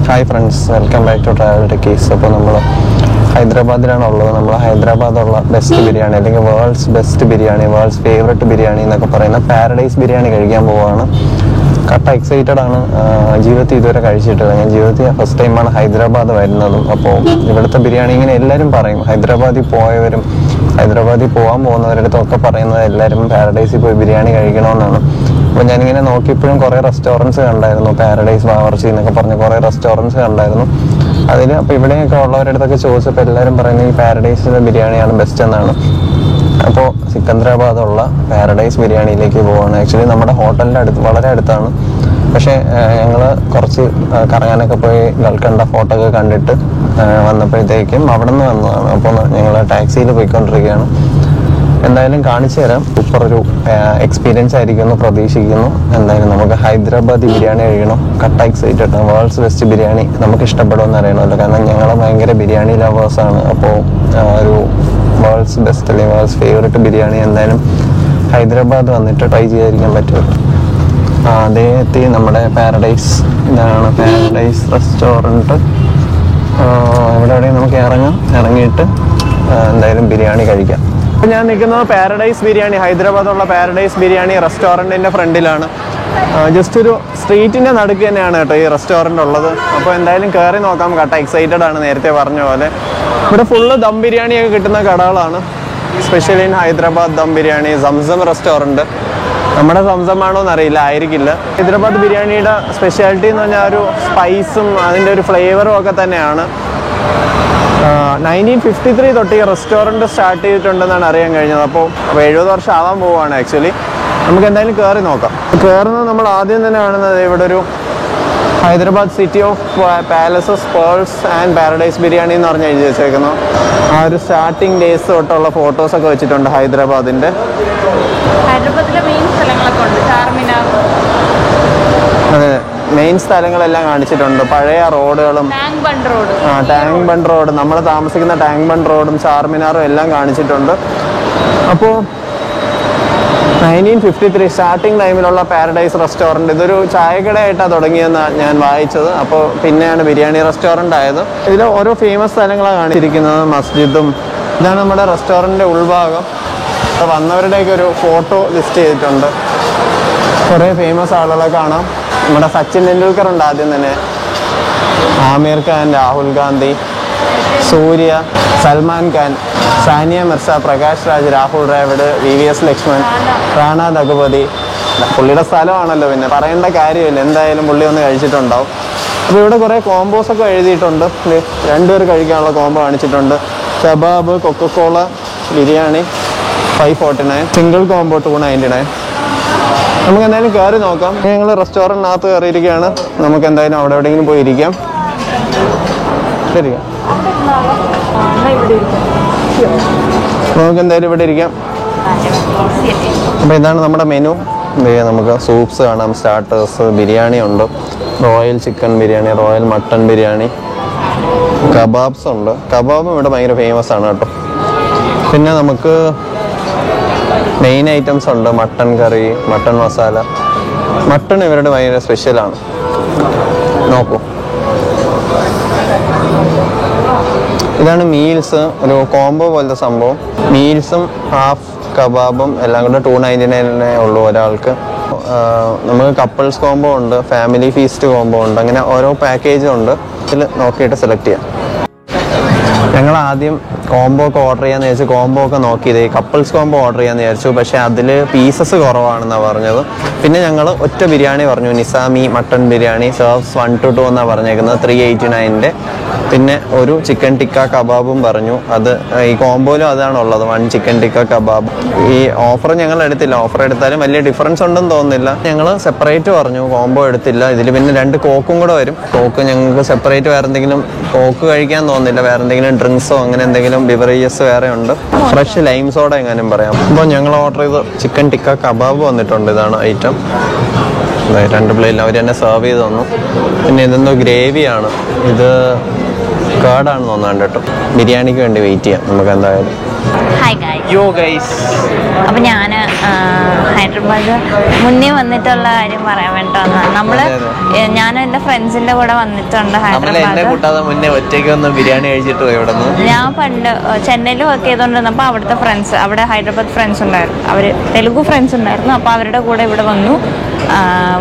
Hi friends, welcome back to Travel Techies. അപ്പോൾ നമ്മൾ ഹൈദരാബാദിലാണ് ഉള്ളത്. നമ്മൾ ഹൈദരാബാദുള്ള ബെസ്റ്റ് ബിരിയാണി അല്ലെങ്കിൽ worlds best biryani, worlds favourite biryani എന്നൊക്കെ പറയുന്ന പാരഡൈസ് ബിരിയാണി കഴിക്കാൻ പോവുകയാണ്. കട്ട എക്സൈറ്റഡ് ആണ്. ജീവിതത്തിൽ ഇതുവരെ കഴിച്ചിട്ടില്ല. ഞാൻ ജീവിതത്തിൽ ഫസ്റ്റ് ടൈമാണ് ഹൈദരാബാദ് വരുന്നതും. അപ്പോൾ ഇവിടുത്തെ ബിരിയാണി ഇങ്ങനെ എല്ലാവരും പറയും, ഹൈദരാബാദിൽ പോയവരും ഹൈദരാബാദിൽ പോകാൻ പോകുന്നവരുടെ അടുത്തൊക്കെ പറയുന്നത് എല്ലാവരും പാരഡൈസിൽ പോയി ബിരിയാണി കഴിക്കണമെന്നാണ്. അപ്പോൾ ഞാനിങ്ങനെ നോക്കിയപ്പോഴും കുറേ റെസ്റ്റോറൻറ്റ്സ് കണ്ടായിരുന്നു, പാരഡൈസ് ബാവർച്ചി എന്നൊക്കെ പറഞ്ഞ് കുറേ റെസ്റ്റോറൻറ്റ്സ് കണ്ടായിരുന്നു. അതിൽ അപ്പോൾ ഇവിടെയൊക്കെ ഉള്ളവരുടെ അടുത്തൊക്കെ ചോദിച്ചപ്പോൾ എല്ലാവരും പറയുന്നത് ഈ പാരഡൈസിലെ ബിരിയാണിയാണ് ബെസ്റ്റ് എന്നാണ്. അപ്പോൾ സിക്കന്ദരാബാദുള്ള പാരഡൈസ് ബിരിയാണിയിലേക്ക് പോവുകയാണ്. ആക്ച്വലി നമ്മുടെ ഹോട്ടലിൻ്റെ അടുത്ത് വളരെ അടുത്താണ്. പക്ഷേ ഞങ്ങൾ കുറച്ച് കറങ്ങാനൊക്കെ പോയി ഗൾക്കണ്ട ഫോട്ടോ ഒക്കെ കണ്ടിട്ട് വന്നപ്പോഴത്തേക്കും അവിടെ നിന്ന് വന്നതാണ്. അപ്പോൾ ഞങ്ങൾ ടാക്സിയിൽ പോയിക്കൊണ്ടിരിക്കുകയാണ്. എന്തായാലും കാണിച്ചു തരാം. സൂപ്പർ ഒരു എക്സ്പീരിയൻസ് ആയിരിക്കും എന്ന് പ്രതീക്ഷിക്കുന്നു. എന്തായാലും നമുക്ക് ഹൈദരാബാദി ബിരിയാണി കഴിയണം. കട്ട എക്സൈറ്റഡ്. വേൾഡ്സ് ബെസ്റ്റ് ബിരിയാണി നമുക്ക് ഇഷ്ടപ്പെടുമെന്ന് അറിയണമല്ലോ, കാരണം ഞങ്ങൾ ഭയങ്കര ബിരിയാണി ലവേഴ്സാണ്. അപ്പോൾ ഒരു വേൾഡ്സ് ബെസ്റ്റ് അല്ലെങ്കിൽ വേൾഡ്സ് ഫേവറേറ്റ് ബിരിയാണി എന്തായാലും ഹൈദരാബാദ് വന്നിട്ട് ട്രൈ ചെയ്തിരിക്കാൻ പറ്റുമല്ലോ. അതേ എത്തി നമ്മുടെ പാരഡൈസ്. ഇതാണ് പാരഡൈസ് റെസ്റ്റോറൻറ്റ്. എവിടെയും നമുക്ക് ഇറങ്ങിയിട്ട് എന്തായാലും ബിരിയാണി കഴിക്കാം. അപ്പോൾ ഞാൻ നിൽക്കുന്നത് പാരഡൈസ് ബിരിയാണി, ഹൈദരാബാദുള്ള പാരഡൈസ് ബിരിയാണി റെസ്റ്റോറൻറ്റിൻ്റെ ഫ്രണ്ടിലാണ്. ജസ്റ്റ് ഒരു സ്ട്രീറ്റിൻ്റെ നടുക്ക് തന്നെയാണ് കേട്ടോ ഈ റെസ്റ്റോറൻറ്റ് ഉള്ളത്. അപ്പോൾ എന്തായാലും കയറി നോക്കാം. കട്ട എക്സൈറ്റഡ് ആണ്, നേരത്തെ പറഞ്ഞ പോലെ. ഇവിടെ ഫുള്ള് ദം ബിരിയാണിയൊക്കെ കിട്ടുന്ന കടകളാണ്. Specially in Hyderabad dum biryani. Zamzam restaurant. നമ്മുടെ സംസമാണോ എന്നറിയില്ല, ആയിരിക്കില്ല. ഹൈദരാബാദ് ബിരിയാണിയുടെ സ്പെഷ്യാലിറ്റി എന്ന് പറഞ്ഞാൽ ഒരു സ്പൈസും അതിൻ്റെ ഒരു ഫ്ലേവറും ഒക്കെ തന്നെയാണ്. 1953 തൊട്ട് ഈ റെസ്റ്റോറൻറ്റ് സ്റ്റാർട്ട് ചെയ്തിട്ടുണ്ടെന്നാണ് അറിയാൻ കഴിഞ്ഞത്. അപ്പോൾ 70 വർഷം ആവാൻ പോവുകയാണ് ആക്ച്വലി. നമുക്ക് എന്തായാലും കയറി നോക്കാം. കയറുന്നത് നമ്മൾ ആദ്യം തന്നെ കാണുന്നത് ഇവിടെ ഒരു Hyderabad city of palaces, pearls and paradise biryani എന്ന് പറഞ്ഞ് എഴുതി വെച്ചേക്കുന്നു. ആ ഒരു സ്റ്റാർട്ടിങ് ഡേയ്സ് തൊട്ടുള്ള ഫോട്ടോസൊക്കെ വെച്ചിട്ടുണ്ട് ഹൈദരാബാദിൻ്റെ. അതെ, മെയിൻ സ്ഥലങ്ങളെല്ലാം കാണിച്ചിട്ടുണ്ട്. പഴയ റോഡുകളും ടാങ്ക് ബണ്ട് റോഡ്, നമ്മൾ താമസിക്കുന്ന ടാങ്ക് ബണ്ട് റോഡും ചാർമിനാറും എല്ലാം കാണിച്ചിട്ടുണ്ട്. അപ്പോൾ 1953 സ്റ്റാർട്ടിങ് ടൈമിലുള്ള പാരഡൈസ് റെസ്റ്റോറൻറ്റ് ഇതൊരു ചായക്കടയായിട്ടാണ് തുടങ്ങിയെന്നാണ് ഞാൻ വായിച്ചത്. അപ്പോൾ പിന്നെയാണ് ബിരിയാണി റെസ്റ്റോറൻ്റ് ആയത്. ഇതിൽ ഓരോ ഫേമസ് സ്ഥലങ്ങളാണ് കാണിച്ചിരിക്കുന്നത്. മസ്ജിദും. ഇതാണ് നമ്മുടെ റെസ്റ്റോറൻറ്റിൻ്റെ ഉൾഭാഗം. വന്നവരുടെയൊക്കെ ഒരു ഫോട്ടോ ലിസ്റ്റ് ചെയ്തിട്ടുണ്ട്. കുറേ ഫേമസ് ആളുകളെ കാണാം. നമ്മുടെ സച്ചിൻ ടെണ്ടുൽക്കർ ഉണ്ട് ആദ്യം തന്നെ, ആമിർ ഖാൻ, രാഹുൽ ഗാന്ധി, സൂര്യ, സൽമാൻ ഖാൻ, സാനിയ മിർസ, പ്രകാശ് രാജ്, രാഹുൽ ദ്രാവിഡ്, VVS ലക്ഷ്മൺ, റാണ ദഗുപതി. പുള്ളിയുടെ സ്ഥലമാണല്ലോ, പിന്നെ പറയേണ്ട കാര്യമില്ല. എന്തായാലും പുള്ളി ഒന്ന് കഴിച്ചിട്ടുണ്ടാവും. അപ്പോൾ ഇവിടെ കുറേ കോംബോസൊക്കെ എഴുതിയിട്ടുണ്ട്. 2 പേർ കഴിക്കാനുള്ള കോംബോ കാണിച്ചിട്ടുണ്ട്. Kebab, Coca Cola, biryani 549, single combo 299. നമുക്ക് എന്തായാലും കയറി നോക്കാം. ഞങ്ങൾ റെസ്റ്റോറൻറ്റിനകത്ത് കയറിയിരിക്കുകയാണ്. നമുക്ക് എന്തായാലും അവിടെ എവിടെയെങ്കിലും പോയി ഇരിക്കാം. ശരിയാ, നമുക്ക് എന്തായാലും ഇവിടെ ഇരിക്കാം. അപ്പോൾ ഇതാണ് നമ്മുടെ മെനു. നമുക്ക് സൂപ്സ് കാണാം, സ്റ്റാർട്ടേഴ്സ്, ബിരിയാണി ഉണ്ട്, royal chicken biryani, royal mutton biryani, kebabs ഉണ്ട്. കബാബും ഇവിടെ ഭയങ്കര ഫേമസ് ആണ് കേട്ടോ. പിന്നെ നമുക്ക് മെയിൻ ഐറ്റംസ് ഉണ്ട്. മട്ടൺ കറി, മട്ടൺ മസാല. മട്ടൺ ഇവരുടെ ഭയങ്കര സ്പെഷ്യലാണ്. നോക്കൂ, ഇതാണ് മീൽസ്. ഒരു കോംബോ പോലത്തെ സംഭവം. മീൽസും ഹാഫ് കബാബും എല്ലാം കൂടെ 299 ഉള്ളൂ ഒരാൾക്ക്. നമുക്ക് കപ്പിൾസ് കോംബോ ഉണ്ട്, ഫാമിലി ഫീസ്റ്റ് കോംബോ ഉണ്ട്. അങ്ങനെ ഓരോ പാക്കേജും ഉണ്ട്. ഇതിൽ നോക്കിയിട്ട് സെലക്ട് ചെയ്യാം. ഞങ്ങൾ ആദ്യം കോംബോ ഒക്കെ ഓർഡർ ചെയ്യാന്ന് വിചാരിച്ചു. കോംബോ ഒക്കെ നോക്കിയത് കപ്പിൾസ് കോംബോ ഓർഡർ ചെയ്യാന്ന് വിചാരിച്ചു. പക്ഷേ അതിൽ പീസസ് കുറവാണെന്നാണ് പറഞ്ഞത്. പിന്നെ ഞങ്ങൾ ഒറ്റ ബിരിയാണി പറഞ്ഞു, Nizami mutton biryani, serves 1 to 2 എന്നാണ് പറഞ്ഞേക്കുന്നത്, 389. പിന്നെ ഒരു ചിക്കൻ ടിക്ക കബാബും പറഞ്ഞു. അത് ഈ കോംബോയിലും അതാണുള്ളത്, 1 ചിക്കൻ ടിക്ക കബാബ്. ഈ ഓഫർ ഞങ്ങൾ എടുത്തില്ല. ഓഫർ എടുത്താലും വലിയ ഡിഫറൻസ് ഉണ്ടെന്ന് തോന്നുന്നില്ല. ഞങ്ങൾ സെപ്പറേറ്റ് പറഞ്ഞു, കോംബോ എടുത്തില്ല. ഇതിൽ പിന്നെ 2 കോക്കും കൂടെ വരും. കോക്ക് ഞങ്ങൾക്ക് സെപ്പറേറ്റ് വേറെ എന്തെങ്കിലും കോക്ക് കഴിക്കാൻ തോന്നുന്നില്ല. വേറെ എന്തെങ്കിലും ഡ്രിങ്ക്സോ അങ്ങനെ എന്തെങ്കിലും ബിവറേജസ് വേറെ ഉണ്ട്. ഫ്രഷ് ലൈം സോഡ എങ്ങാനും പറയാം. അപ്പോൾ ഞങ്ങൾ ഓർഡർ ചെയ്ത് ചിക്കൻ ടിക്ക കബാബ് വന്നിട്ടുണ്ട്. ഇതാണ് ഐറ്റം. 2 പ്ലേറ്റിൽ അവർ തന്നെ സെർവ് ചെയ്ത് തന്നു. പിന്നെ ഇതെന്തോ ഗ്രേവിയാണ്. ഇത് കേടാണെന്ന് തോന്നാണ്ട് കേട്ടോ. ബിരിയാണിക്ക് വേണ്ടി വെയിറ്റ് ചെയ്യാം നമുക്ക് എന്തായാലും. Hi guys. യോ ഗൈസ്. അപ്പം ഞാൻ ഹൈദരാബാദ് മുന്നേ വന്നിട്ടുള്ള കാര്യം പറയാൻ വേണ്ടി വന്നതാണ്. ഞാൻ എൻ്റെ ഫ്രണ്ട്സിൻ്റെ കൂടെ വന്നിട്ടുണ്ട് ഹൈദരാബാദ്. മുന്നേ ഒറ്റയ്ക്ക് ഒന്ന് ബിരിയാണി കഴിച്ചിട്ട് പോയി. ഞാൻ പണ്ട് ചെന്നൈയിൽ വർക്ക് ചെയ്തുകൊണ്ടിരുന്നപ്പോൾ അവിടുത്തെ ഫ്രണ്ട്സ്, അവിടെ ഹൈദരാബാദ് ഫ്രണ്ട്സ് ഉണ്ടായിരുന്നു, അവർ തെലുഗു ഫ്രണ്ട്സ് ഉണ്ടായിരുന്നു. അപ്പോൾ അവരുടെ കൂടെ ഇവിടെ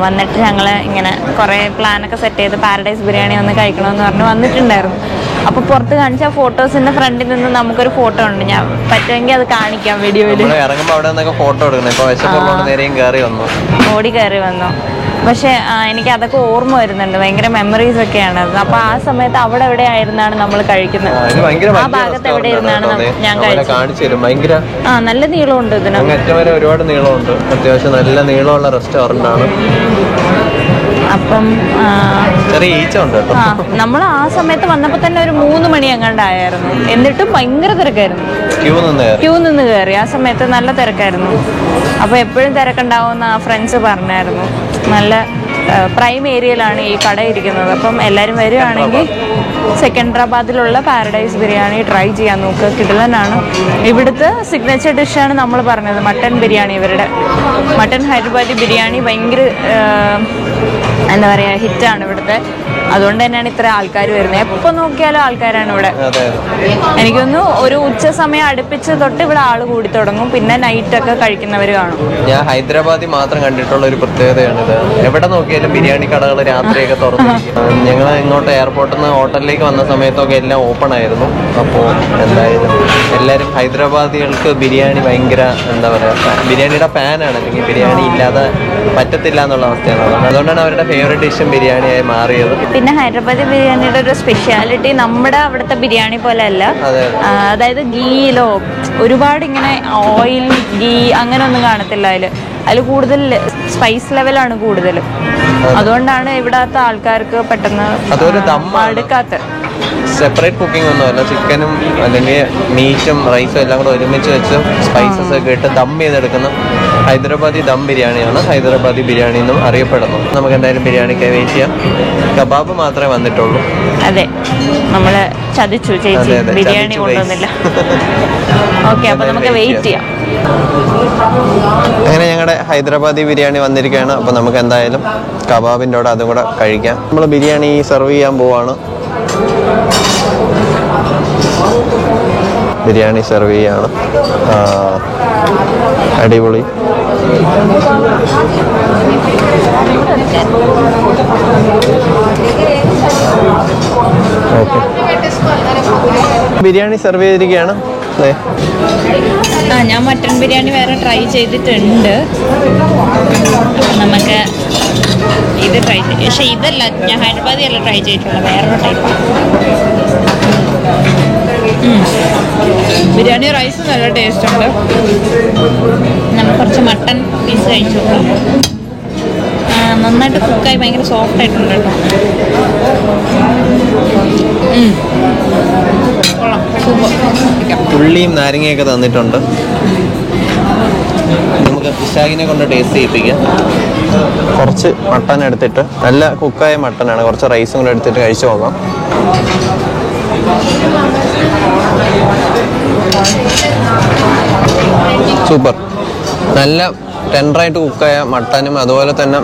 വന്നിട്ട് ഞങ്ങൾ ഇങ്ങനെ കുറേ പ്ലാനൊക്കെ സെറ്റ് ചെയ്ത് പാരഡൈസ് ബിരിയാണി ഒന്ന് കഴിക്കണമെന്ന് പറഞ്ഞ് വന്നിട്ടുണ്ടായിരുന്നു. അപ്പോൾ പുറത്ത് കാണിച്ച ഫോട്ടോസിന്റെ ഫ്രണ്ടിൽ നിന്ന് നമുക്കൊരു ഫോട്ടോ ഉണ്ട്. ഞാൻ പറ്റുമെങ്കിൽ അത് കാണിക്കാം വീഡിയോയിൽ. ഓടി കയറി വന്നു. പക്ഷെ എനിക്ക് അതൊക്കെ ഓർമ്മ വരുന്നുണ്ട്, ഭയങ്കര മെമ്മറീസ് ഒക്കെയാണ് അത്. അപ്പൊ ആ സമയത്ത് അവിടെ എവിടെ ആയിരുന്നാണ് നമ്മൾ കഴിക്കുന്നത്, ആ ഭാഗത്ത് എവിടെ ഇരുന്നാണ് ഞാൻ കഴിച്ചത്. നല്ല നീളമുണ്ട് ഇതിന്, ഒരുപാട് നീളമുണ്ട്, അത്യാവശ്യം നല്ല നീളമുള്ള റെസ്റ്റോറന്റ് ആണ്. അപ്പം നമ്മൾ ആ സമയത്ത് വന്നപ്പോ തന്നെ ഒരു 3 മണി എങ്ങാണ്ടായിരുന്നു. എന്നിട്ടും ഭയങ്കര തിരക്കായിരുന്നു, ക്യൂ നിന്ന് കയറി. ആ സമയത്ത് നല്ല തിരക്കായിരുന്നു. അപ്പൊ എപ്പോഴും തിരക്കുണ്ടാവുമെന്ന് ആ ഫ്രണ്ട്സ് പറഞ്ഞായിരുന്നു. നല്ല പ്രൈം ഏരിയയിലാണ് ഈ കട ഇരിക്കുന്നത്. അപ്പം എല്ലാവരും വരികയാണെങ്കിൽ സെക്കൻഡറാബാദിലുള്ള പാരഡൈസ് ബിരിയാണി ട്രൈ ചെയ്യാൻ നോക്കുക, കിടിലനാണ്. ഇവിടുത്തെ സിഗ്നേച്ചർ ഡിഷാണ് നമ്മൾ പറഞ്ഞത്, മട്ടൻ ബിരിയാണി. ഇവരുടെ മട്ടൻ ഹൈദരാബാദി ബിരിയാണി ഭയങ്കര എന്താ പറയുക, ഹിറ്റാണ് ഇവിടുത്തെ. അതുകൊണ്ട് തന്നെയാണ് ഇത്ര ആൾക്കാർ വരുന്നത്. എപ്പോൾ നോക്കിയാലും ആൾക്കാരാണ് ഇവിടെ. എനിക്കൊന്ന് ഒരു ഉച്ച സമയം അടുപ്പിച്ച് തൊട്ട് ഇവിടെ ആള് കൂടി തുടങ്ങും. പിന്നെ നൈറ്റൊക്കെ കഴിക്കുന്നവർ കാണും. ഞാൻ ഹൈദരാബാദിൽ മാത്രം കണ്ടിട്ടുള്ള ഒരു പ്രത്യേകതയാണിത്. എവിടെ നോക്കിയാലും ബിരിയാണി കടകൾ രാത്രിയൊക്കെ തുറന്നിരിക്കും. ഞങ്ങൾ ഇങ്ങോട്ട് എയർപോർട്ടിൽ നിന്ന് ഹോട്ടലിലേക്ക് വന്ന സമയത്തൊക്കെ എല്ലാം ഓപ്പൺ ആയിരുന്നു. അപ്പോൾ എന്തായാലും എല്ലാവരും ഹൈദരാബാദികൾക്ക് ബിരിയാണി ഭയങ്കര എന്താ പറയുക, ബിരിയാണിയുടെ ഫാനാണ്. അല്ലെങ്കിൽ ബിരിയാണി ഇല്ലാതെ പറ്റത്തില്ല എന്നുള്ള അവസ്ഥയാണ്. അതുകൊണ്ടാണ് അവരുടെ ഫേവറേറ്റ് ഡിഷും ബിരിയാണിയായി മാറിയത്. പിന്നെ ഹൈദരാബാദി ബിരിയാണിയുടെ ഒരു സ്പെഷ്യാലിറ്റി നമ്മുടെ അവിടുത്തെ ബിരിയാണി പോലെ അല്ല. അതായത് ഗീയിലോ ഒരുപാട് ഇങ്ങനെ ഓയിൽ ഗീ അങ്ങനെ ഒന്നും കാണത്തില്ല. അതിൽ കൂടുതൽ സ്പൈസ് ലെവലാണ് കൂടുതൽ. അതുകൊണ്ടാണ് ഇവിടത്തെ ആൾക്കാർക്ക് പെട്ടെന്ന് അടുക്കാത്ത. സെപ്പറേറ്റ് കുക്കിംഗ് ഒന്നുമല്ല, ചിക്കനും അല്ലെങ്കിൽ മീറ്റും റൈസും എല്ലാം കൂടെ ഒരുമിച്ച് വെച്ച് സ്പൈസസ് ഒക്കെ ഇട്ട് ദം ചെയ്തെടുക്കുന്ന ഹൈദരാബാദി ദം ബിരിയാണിയാണ് ഹൈദരാബാദി ബിരിയാണി എന്നും അറിയപ്പെടുന്നു. നമുക്ക് എന്തായാലും ബിരിയാണിക്ക് വെയിറ്റ് ചെയ്യാം. കബാബ് മാത്രമേ വന്നിട്ടുള്ളൂ. അതെ, നമ്മള് ചതിച്ചു ചേച്ചി, ബിരിയാണി കൊണ്ടുവന്നില്ല. ഓക്കെ, അപ്പൊ നമുക്ക് വെയിറ്റ് ചെയ്യാം. അങ്ങനെ ഞങ്ങളുടെ ഹൈദരാബാദി ബിരിയാണി വന്നിരിക്കുകയാണ്. അപ്പൊ നമുക്ക് എന്തായാലും കബാബിൻ്റെ കൂടെ അതും കൂടെ കഴിക്കാം. നമ്മൾ ബിരിയാണി സെർവ് ചെയ്യാൻ പോവാണ്. ബിരിയാണി സെർവ് ചെയ്യാണ്. അടിപൊളി. ഓക്കെ, ബിരിയാണി സെർവ് ചെയ്തിരിക്കുകയാണ്. ഞാൻ മട്ടൺ ബിരിയാണി വേറെ ട്രൈ ചെയ്തിട്ടുണ്ട്. നമുക്ക് ഇത് ട്രൈ ചെയ്ത്, പക്ഷേ ഇതല്ല, ഞാൻ ഹൈദരാബാദി അല്ല ട്രൈ ചെയ്തിട്ടുള്ളത്, വേറൊരു ടൈപ്പാണ്. ബിരിയാണി റൈസ് നല്ല ടേസ്റ്റ് ഉണ്ട്. നമുക്ക് കുറച്ച് മട്ടൺ പീസ് കഴിച്ചു നോക്കാം. നന്നായിട്ട് കുക്കായി ഭയങ്കര സോഫ്റ്റ് ആയിട്ടുണ്ട് കേട്ടോ. ഉള്ളിയും നാരങ്ങയൊക്കെ തന്നിട്ടുണ്ട്. നമുക്ക് പിശാകിനെ കൊണ്ട് ടേസ്റ്റ് ചെയ്യിപ്പിക്കാം. കുറച്ച് മട്ടൻ എടുത്തിട്ട്, നല്ല കുക്കായ മട്ടനാണ്, കുറച്ച് റൈസും കൂടെ എടുത്തിട്ട് കഴിച്ചു നോക്കാം. സൂപ്പർ, നല്ല ടെൻഡറായിട്ട് കുക്കായ മട്ടനും അതുപോലെ തന്നെ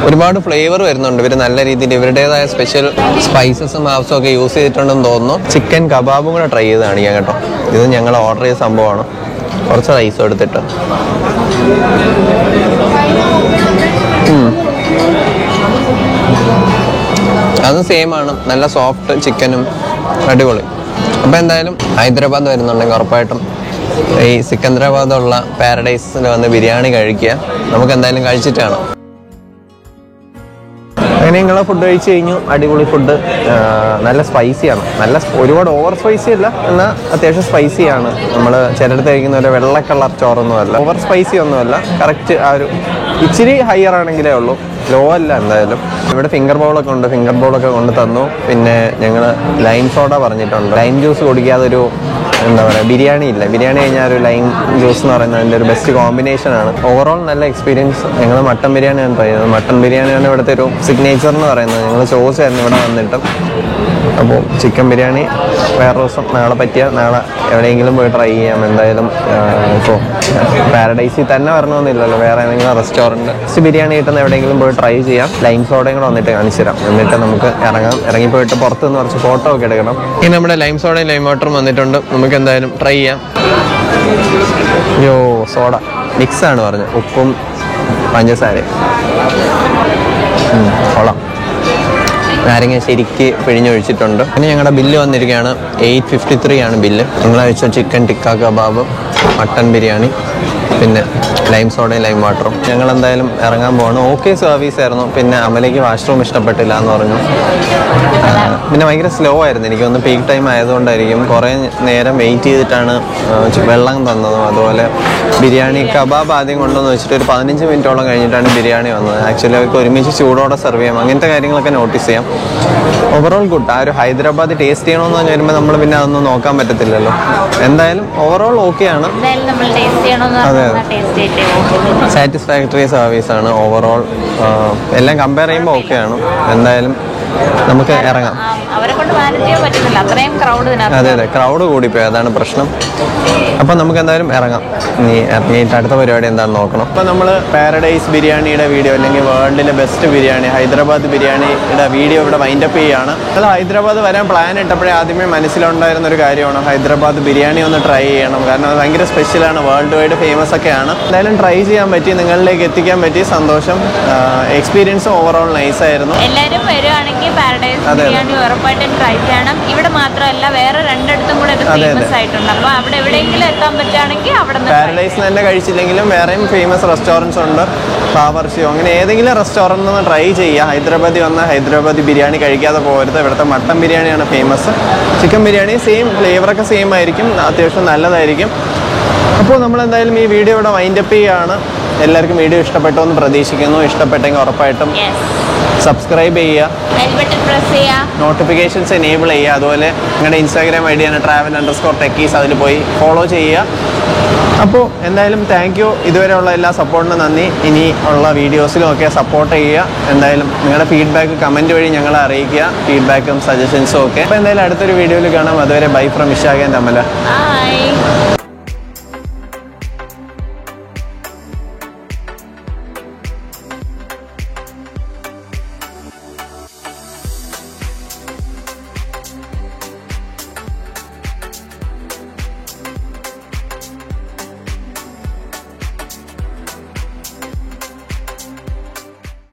ഒരുപാട് ഫ്ലേവർ വരുന്നുണ്ട്. ഇവർ നല്ല രീതിയിൽ ഇവരുടേതായ സ്പെഷ്യൽ സ്പൈസസും ഹാബ്സും ഒക്കെ യൂസ് ചെയ്തിട്ടുണ്ടെന്ന് തോന്നുന്നു. ചിക്കൻ കബാബും കൂടെ ട്രൈ ചെയ്ത് കാണിക്കാം കേട്ടോ. ഇത് ഞങ്ങൾ ഓർഡർ ചെയ്ത സംഭവമാണ്. കുറച്ച് റൈസും എടുത്തിട്ട് അതും സെയിം ആണ്, നല്ല സോഫ്റ്റ് ചിക്കനും, അടിപൊളി. അപ്പോൾ എന്തായാലും ഹൈദരാബാദ് വരുന്നുണ്ടെങ്കിൽ ഉറപ്പായിട്ടും ഈ സിക്കന്ദരാബാദുള്ള പാരഡൈസിൽ വന്ന് ബിരിയാണി കഴിക്കുക. നമുക്ക് എന്തായാലും കഴിച്ചിട്ടാണ്. അങ്ങനെ ഞങ്ങൾ ഫുഡ് കഴിച്ച് കഴിഞ്ഞു. അടിപൊളി ഫുഡ്, നല്ല സ്പൈസിയാണ്. നല്ല ഒരുപാട് ഓവർ സ്പൈസി അല്ല, എന്നാൽ അത്യാവശ്യം സ്പൈസിയാണ്. നമ്മൾ ചിലടത്ത് കഴിക്കുന്ന ഒരു വെള്ള കളർ ചോറൊന്നുമല്ല, ഓവർ സ്പൈസി ഒന്നുമല്ല. കറക്റ്റ് ആ ഒരു ഇച്ചിരി ഹയർ ആണെങ്കിലേ ഉള്ളൂ, ലോ അല്ല. എന്തായാലും ഇവിടെ ഫിംഗർ ബൗളൊക്കെ ഉണ്ട്, ഫിംഗർ ബൗളൊക്കെ കൊണ്ട് തന്നു. പിന്നെ ഞങ്ങൾ ലൈം സോഡ പറഞ്ഞിട്ടുണ്ട്. ലൈം ജ്യൂസ് കുടിക്കാതെ ഒരു എന്താ പറയുക, ബിരിയാണി ഇല്ല. ബിരിയാണി കഴിഞ്ഞാൽ ഒരു ലൈം ജ്യൂസ് എന്ന് പറയുന്നത് അതിൻ്റെ ഒരു ബെസ്റ്റ് കോമ്പിനേഷനാണ്. ഓവറോൾ നല്ല എക്സ്പീരിയൻസ്. ഞങ്ങൾ മട്ടൻ ബിരിയാണിയാണ് ട്രൈ ചെയ്തത്. മട്ടൻ ബിരിയാണിയാണ് ഇവിടുത്തെ ഒരു സിഗ്നേച്ചർ എന്ന് പറയുന്നത്. ഞങ്ങൾ ചോദിച്ചായിരുന്നു ഇവിടെ വന്നിട്ട്. അപ്പോൾ ചിക്കൻ ബിരിയാണി വേറെ ദിവസം നാളെ പറ്റിയാൽ നാളെ എവിടെയെങ്കിലും പോയി ട്രൈ ചെയ്യാം. എന്തായാലും ഇപ്പോൾ പാരഡൈസിൽ തന്നെ വരണമെന്നില്ലല്ലോ, വേറെ ഏതെങ്കിലും റെസ്റ്റോറൻറ്റ് ബിരിയാണി കിട്ടുന്ന എവിടെയെങ്കിലും പോയി ട്രൈ ചെയ്യാം. ലൈം സോഡയും കൂടെ വന്നിട്ട് കാണിച്ചു തരാം. എന്നിട്ട് നമുക്ക് ഇറങ്ങിപ്പോയിട്ട് പുറത്തുനിന്ന് കുറച്ച് ഫോട്ടോ ഒക്കെ എടുക്കണം. ഇനി നമ്മുടെ ലൈം സോഡയും ലൈം വാട്ടറും വന്നിട്ടുണ്ട്. നമുക്ക് എന്തായാലും ട്രൈ ചെയ്യാം. സോഡ മിക്സാണ് പറഞ്ഞത്, ഉപ്പും പഞ്ചസാരയും. കൊള്ളാം. നാരങ്ങ ശരിക്ക് പിഴിഞ്ഞൊഴിച്ചിട്ടുണ്ട്. ഇനി ഞങ്ങളുടെ ബില്ല് വന്നിരിക്കുകയാണ്. 853 ആണ് ബില്ല്. നിങ്ങൾ കഴിച്ച chicken tikka kebab, mutton biryani, പിന്നെ ലൈം സോഡയും ലൈം വാട്ടറും. ഞങ്ങൾ എന്തായാലും ഇറങ്ങാൻ പോവാണ്. ഓക്കെ സർവീസ് ആയിരുന്നു. പിന്നെ അമലയ്ക്ക് വാഷ്റൂം ഇഷ്ടപ്പെട്ടില്ല എന്ന് പറഞ്ഞു. പിന്നെ ഭയങ്കര സ്ലോ ആയിരുന്നു. എനിക്കൊന്ന് പീക്ക് ടൈം ആയതുകൊണ്ടായിരിക്കും. കുറേ നേരം വെയിറ്റ് ചെയ്തിട്ടാണ് വെള്ളം തന്നതും. അതുപോലെ ബിരിയാണി കബാബ് ആദ്യം കൊണ്ടുവന്ന് വെച്ചിട്ട് ഒരു 15 മിനിറ്റോളം കഴിഞ്ഞിട്ടാണ് ബിരിയാണി വന്നത്. ആക്ച്വലി അവർക്ക് ഒരുമിച്ച് ചൂടോടെ സെർവ് ചെയ്യാം. അങ്ങനത്തെ കാര്യങ്ങളൊക്കെ നോട്ടീസ് ചെയ്യാം. Overall good. ആ ഒരു ഹൈദരാബാദ് ടേസ്റ്റ് ചെയ്യണമെന്ന് പറഞ്ഞു വരുമ്പോൾ നമ്മൾ പിന്നെ അതൊന്നും നോക്കാൻ പറ്റത്തില്ലല്ലോ. എന്തായാലും ഓവറോൾ ഓക്കെയാണ്. അതെ, സാറ്റിസ്ഫാക്ടറി സർവീസാണ് ഓവറോൾ. എല്ലാം കമ്പയർ ചെയ്യുമ്പോൾ ഓക്കെയാണ്. എന്തായാലും നമുക്ക് ഇറങ്ങാം. അതെ അതെ, ക്രൗഡ് കൂടിപ്പോയി, അതാണ് പ്രശ്നം. അപ്പം നമുക്ക് എന്തായാലും ഇറങ്ങാം. ഇനി ഇറങ്ങിയിട്ട് അടുത്ത പരിപാടി എന്താണെന്ന് നോക്കണം. അപ്പം നമ്മൾ പാരഡൈസ് ബിരിയാണിയുടെ വീഡിയോ, അല്ലെങ്കിൽ വേൾഡിലെ ബെസ്റ്റ് ബിരിയാണി ഹൈദരാബാദ് ബിരിയാണിയുടെ വീഡിയോ ഇവിടെ വൈൻഡപ്പ് ചെയ്യുകയാണ്. നമ്മൾ ഹൈദരാബാദ് വരാൻ പ്ലാൻ ഇട്ടപ്പോഴേ ആദ്യമേ മനസ്സിലുണ്ടായിരുന്ന ഒരു കാര്യമാണ് ഹൈദരാബാദ് ബിരിയാണി ഒന്ന് ട്രൈ ചെയ്യണം. കാരണം അത് ഭയങ്കര സ്പെഷ്യലാണ്, വേൾഡ് വൈഡ് ഫേമസ് ഒക്കെയാണ്. എന്തായാലും ട്രൈ ചെയ്യാൻ പറ്റി, നിങ്ങളിലേക്ക് എത്തിക്കാൻ പറ്റി, സന്തോഷം. എക്സ്പീരിയൻസ് ഓവറോൾ നൈസായിരുന്നു. എല്ലാവരും വരുവാണെങ്കിൽ പാരഡൈസ് ബിരിയാണി ഉറപ്പായിട്ടും ട്രൈ ചെയ്യണം. ഇവിടെ മാത്രമല്ല, വേറെ രണ്ടിടത്തും കൂടെ ഫേമസ് ആയിട്ടുണ്ട്. അപ്പോൾ അവിടെ എവിടെയെങ്കിലും എത്താൻ പറ്റുകയാണെങ്കിൽ അവിടെ പാരഡൈസ് തന്നെ കഴിച്ചില്ലെങ്കിലും വേറെയും ഫേമസ് റെസ്റ്റോറൻറ്റ്സ് ഉണ്ട്. ഫ്ലവർസിയോ അങ്ങനെ ഏതെങ്കിലും റെസ്റ്റോറൻറ്റിൽ നിന്ന് ട്രൈ ചെയ്യുക. ഹൈദരാബാദിൽ വന്ന ഹൈദരാബാദി ബിരിയാണി കഴിക്കാതെ പോകരുത്. ഇവിടുത്തെ മട്ടൻ ബിരിയാണിയാണ് ഫേമസ്. ചിക്കൻ ബിരിയാണി സെയിം, ഫ്ലേവറൊക്കെ സെയിം ആയിരിക്കും, അത്യാവശ്യം നല്ലതായിരിക്കും. അപ്പോൾ നമ്മളെന്തായാലും ഈ വീഡിയോ ഇവിടെ വൈൻഡപ്പ് ചെയ്യുകയാണ്. എല്ലാവർക്കും വീഡിയോ ഇഷ്ടപ്പെട്ടോ എന്ന് പ്രതീക്ഷിക്കുന്നു. ഇഷ്ടപ്പെട്ടെങ്കിൽ ഉറപ്പായിട്ടും സബ്സ്ക്രൈബ് ചെയ്യുക, നോട്ടിഫിക്കേഷൻസ് എനേബിൾ ചെയ്യുക. അതുപോലെ നിങ്ങളുടെ ഇൻസ്റ്റാഗ്രാം ഐ ഡിയാണ് travel_techies, അതിൽ പോയി ഫോളോ ചെയ്യുക. അപ്പോൾ എന്തായാലും താങ്ക് യു. ഇതുവരെയുള്ള എല്ലാ സപ്പോർട്ടിനും നന്ദി. ഇനി ഉള്ള വീഡിയോസിലും ഒക്കെ സപ്പോർട്ട് ചെയ്യുക. എന്തായാലും നിങ്ങളുടെ ഫീഡ്ബാക്ക് കമൻറ്റ് വഴി ഞങ്ങളെ അറിയിക്കുക, ഫീഡ്ബാക്കും സജഷൻസും ഒക്കെ. അപ്പോൾ എന്തായാലും അടുത്തൊരു വീഡിയോയിൽ കാണാം. അതുവരെ bye from Vishakha and Amala.